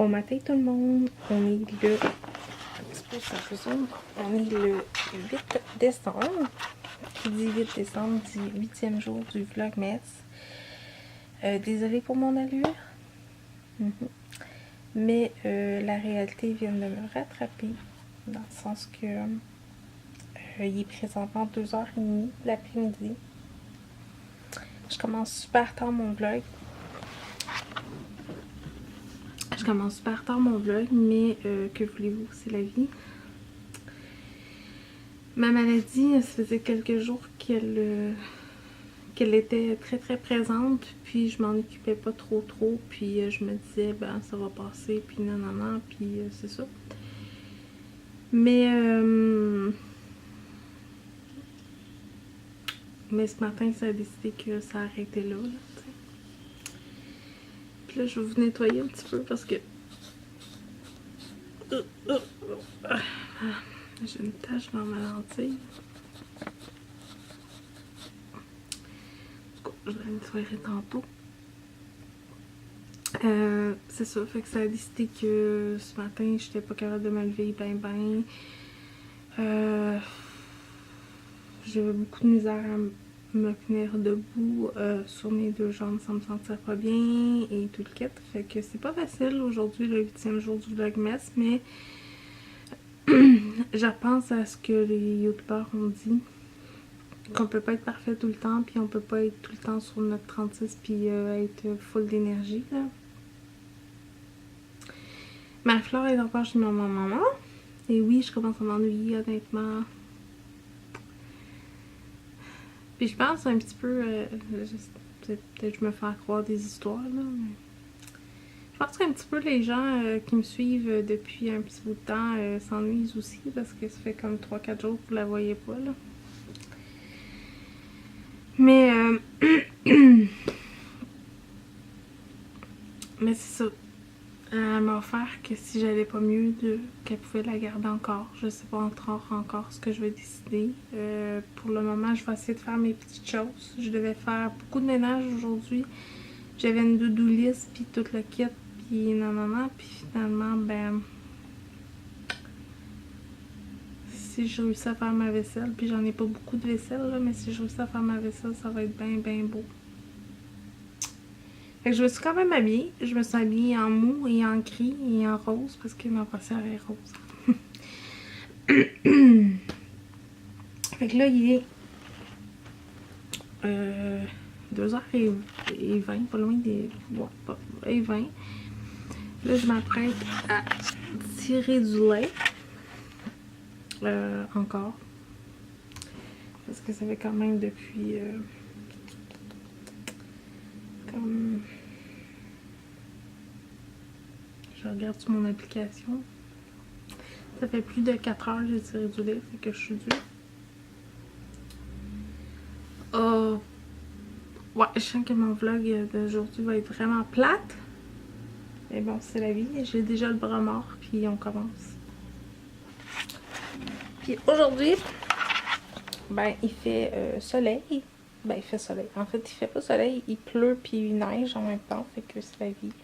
Bon matin tout le monde, on est le... Un petit peu ça resume. On est le 8 décembre. Qui dit 8 décembre dit 8e jour du Vlogmas. Désolée pour mon allure. Mais la réalité vient de me rattraper. Dans le sens que il est présentement 2h30 l'après-midi. Je commence super tard mon vlog. Mais que voulez-vous, c'est la vie. Ma maladie, ça faisait quelques jours qu'elle était très très présente, puis je m'en occupais pas trop, puis je me disais, ben ça va passer, puis non, puis c'est ça. Mais ce matin, ça a décidé que ça arrêtait là, t'sais. Puis là, je vais vous nettoyer un petit peu parce que j'ai une tache dans ma lentille. Je la nettoyerai tantôt. C'est ça, fait que ça a décidé que ce matin, j'étais pas capable de me lever ben. J'avais beaucoup de misère à me tenir debout sur mes deux jambes sans me sentir pas bien et tout le kit. Fait que c'est pas facile aujourd'hui, le 8e jour du Vlogmas, mais je repense à ce que les youtubeurs ont dit. Qu'on peut pas être parfait tout le temps, puis on peut pas être tout le temps sur notre 36 puis être full d'énergie, là. Marie-Flore est encore chez ma maman. Et oui, je commence à m'ennuyer, honnêtement. Puis je pense un petit peu... peut-être que je me fais croire des histoires, là, mais... Je pense qu'un petit peu les gens qui me suivent depuis un petit bout de temps s'ennuient aussi, parce que ça fait comme 3-4 jours que vous la voyez pas, là. Mais mais c'est ça. Elle m'a offert que si j'allais pas mieux, qu'elle pouvait la garder encore. Je sais pas encore ce que je vais décider. Pour le moment, je vais essayer de faire mes petites choses. Je devais faire beaucoup de ménage aujourd'hui. J'avais une to-do list, puis tout le kit, puis non. Puis finalement, ben... si je réussis à faire ma vaisselle, puis j'en ai pas beaucoup de vaisselle, là, mais si je réussis à faire ma vaisselle, ça va être bien beau. Fait que je me suis quand même habillée. Je me suis habillée en mou et en gris et en rose parce que ma brassière est rose. Fait que là, il est 2h20, pas loin des... Ouais, pas... et 20. Là, je m'apprête à tirer du lait. Encore. Parce que ça fait quand même depuis... comme... Je regarde sur mon application. Ça fait plus de 4 heures que j'ai tiré du lait, fait que je suis due. Ouais, je sens que mon vlog d'aujourd'hui va être vraiment plate. Mais bon, c'est la vie. J'ai déjà le bras mort, puis on commence. Puis aujourd'hui, ben, il fait soleil. Ben, il fait soleil. En fait, il fait pas soleil, il pleut puis il neige en même temps, fait que c'est la vie.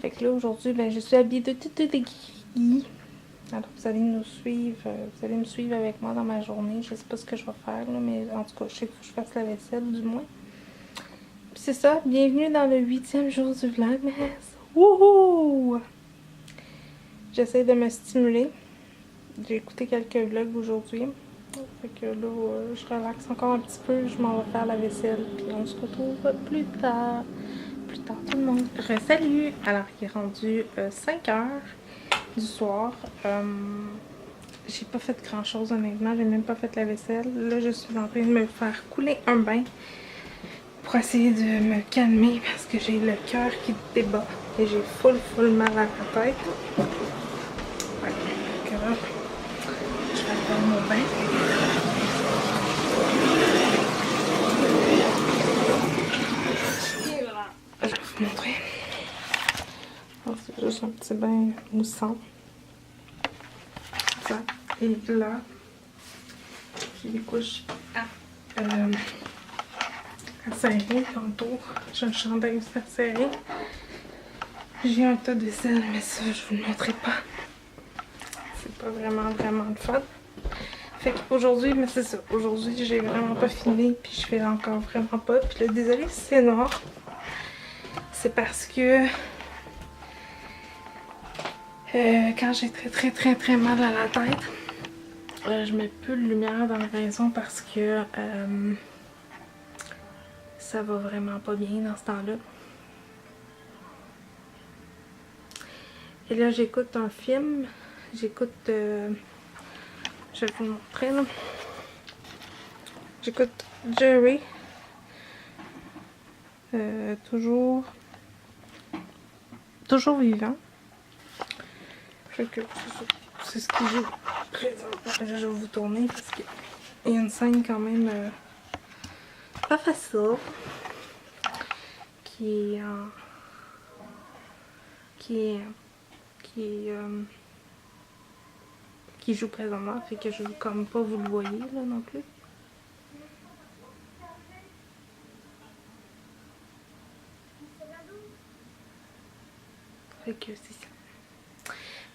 Fait que là, aujourd'hui, ben, je suis habillée de tout gris. Alors, vous allez nous suivre, vous allez me suivre avec moi dans ma journée. Je sais pas ce que je vais faire, là, mais en tout cas, je sais qu'il faut que je fasse la vaisselle, du moins. Puis c'est ça, bienvenue dans le 8e jour du Vlogmas. Wouhou! J'essaie de me stimuler. J'ai écouté quelques vlogs aujourd'hui. Fait que là, je relaxe encore un petit peu. Je m'en vais faire la vaisselle. Puis on se retrouve plus tard. Plus tard tout le monde. Salut! Alors, il est rendu 5h du soir. J'ai pas fait grand chose honnêtement. J'ai même pas fait la vaisselle. Là, je suis en train de me faire couler un bain. Pour essayer de me calmer parce que j'ai le cœur qui débat. Et j'ai full mal à la tête. Ouais, donc là, je vais faire mon bain. Et voilà. Je vais vous montrer. C'est juste un petit bain moussant. Ça. Et là, j'ai des couches à serrer tantôt. J'ai un chandail aussi à serrer. J'ai un tas de sel, mais ça, je vous le montrerai pas. C'est pas vraiment le fun. Fait qu'aujourd'hui, mais c'est ça. Aujourd'hui, j'ai vraiment pas filmé, puis je fais encore vraiment pas. Puis là, désolée si c'est noir. C'est parce que quand j'ai très mal à la tête, je mets plus de lumière dans la maison parce que ça va vraiment pas bien dans ce temps-là. Et là, j'écoute un film. J'écoute... je vais vous le montrer, là. J'écoute Jerry. Toujours vivant. Fait que c'est ce que j'ai présentement. Là, je vais vous tourner parce qu'il y a une scène quand même pas facile qui joue présentement. Fait que je veux comme pas vous le voyez là non plus. Fait que c'est ça.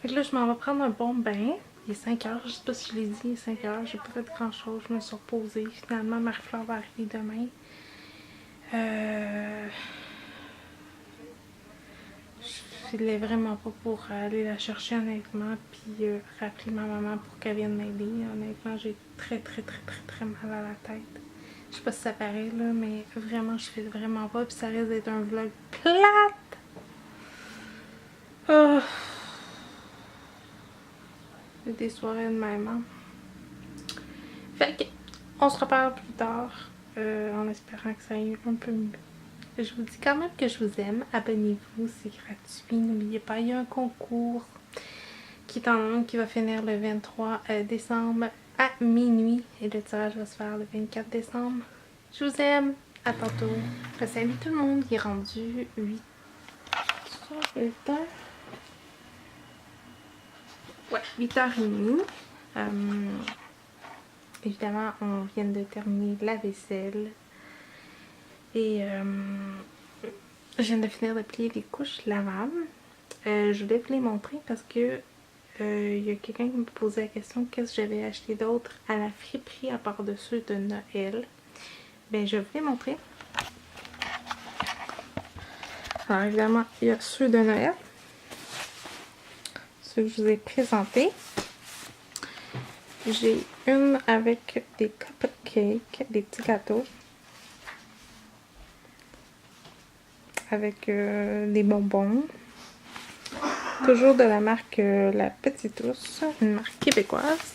Fait que là, je m'en vais prendre un bon bain. Il est 5 heures, je sais pas si je l'ai dit, il est 5 heures, j'ai pas fait grand chose, je me suis reposée. Finalement, Marie-Fleur va arriver demain. Je filais vraiment pas pour aller la chercher honnêtement, puis rappeler ma maman pour qu'elle vienne m'aider. Honnêtement, j'ai très mal à la tête. Je sais pas si ça paraît là, mais vraiment, je file vraiment pas, puis ça risque d'être un vlog plate. Oh. Des soirées de même. Hein? Fait que, on se reparle plus tard, en espérant que ça aille un peu mieux. Je vous dis quand même que je vous aime. Abonnez-vous, c'est gratuit. N'oubliez pas, il y a un concours qui est en ligne qui va finir le 23 décembre à minuit. Et le tirage va se faire le 24 décembre. Je vous aime. À tantôt. Salut tout le monde. Il est rendu 8 heures. Ouais, 8h30. Évidemment, on vient de terminer la vaisselle. Et je viens de finir de plier les couches lavables. Je voulais vous les montrer parce que il y a quelqu'un qui me posait la question qu'est-ce que j'avais acheté d'autre à la friperie à part de ceux de Noël. Ben, je vais vous les montrer. Alors évidemment, il y a ceux de Noël. Ceux que je vous ai présentés. J'ai une avec des cupcakes, des petits gâteaux. Avec des bonbons. Toujours de la marque La Petite Ours, une marque québécoise.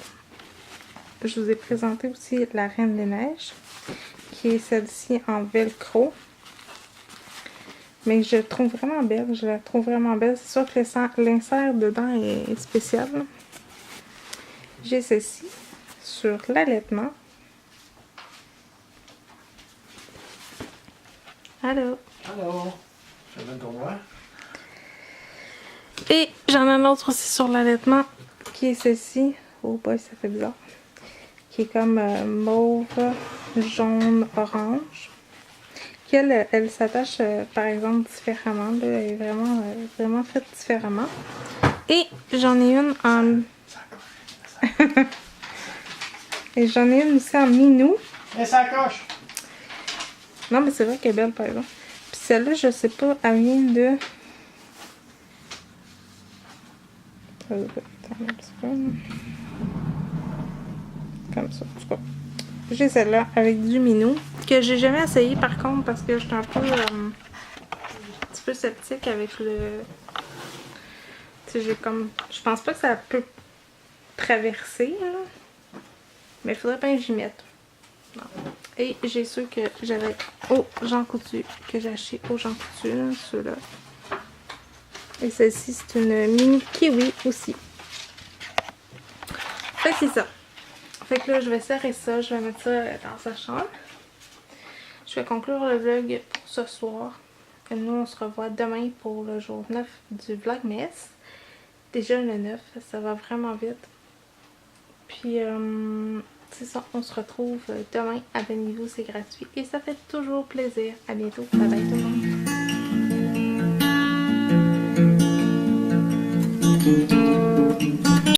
Je vous ai présenté aussi la Reine des Neiges, qui est celle-ci en velcro. Mais je la trouve vraiment belle, C'est sûr que l'insert dedans est spécial. J'ai ceci sur l'allaitement. Allô? Allô? Ça donne ton doigt? Et j'en ai un autre aussi sur l'allaitement, qui est ceci. Oh boy, ça fait bizarre. Qui est comme mauve, jaune, orange. Elle s'attache par exemple différemment. Là, elle est vraiment faite différemment. Et j'en ai une en... Et j'en ai une aussi en minou. Et ça coche! Non, mais c'est vrai qu'elle est belle par exemple. Puis celle-là, je sais pas, elle vient de... Comme ça, en tout cas. J'ai celle-là avec du minou, que j'ai jamais essayé par contre parce que j'étais un petit peu sceptique avec le... Tu sais, j'ai comme... Je pense pas que ça peut traverser, là. Mais il faudrait bien que j'y mette. Non. Et j'ai ceux que j'avais au Jean Coutu, que j'ai acheté au Jean Coutu, ceux-là. Et celle-ci, c'est une mini kiwi aussi. Fait que c'est ça. Fait que là, je vais serrer ça, je vais mettre ça dans sa chambre. Je vais conclure le vlog pour ce soir. Et nous, on se revoit demain pour le jour 9 du Vlogmas. Déjà le 9, ça va vraiment vite. Puis, c'est ça, on se retrouve demain. Abonnez-vous, c'est gratuit et ça fait toujours plaisir. À bientôt. Bye bye tout le monde.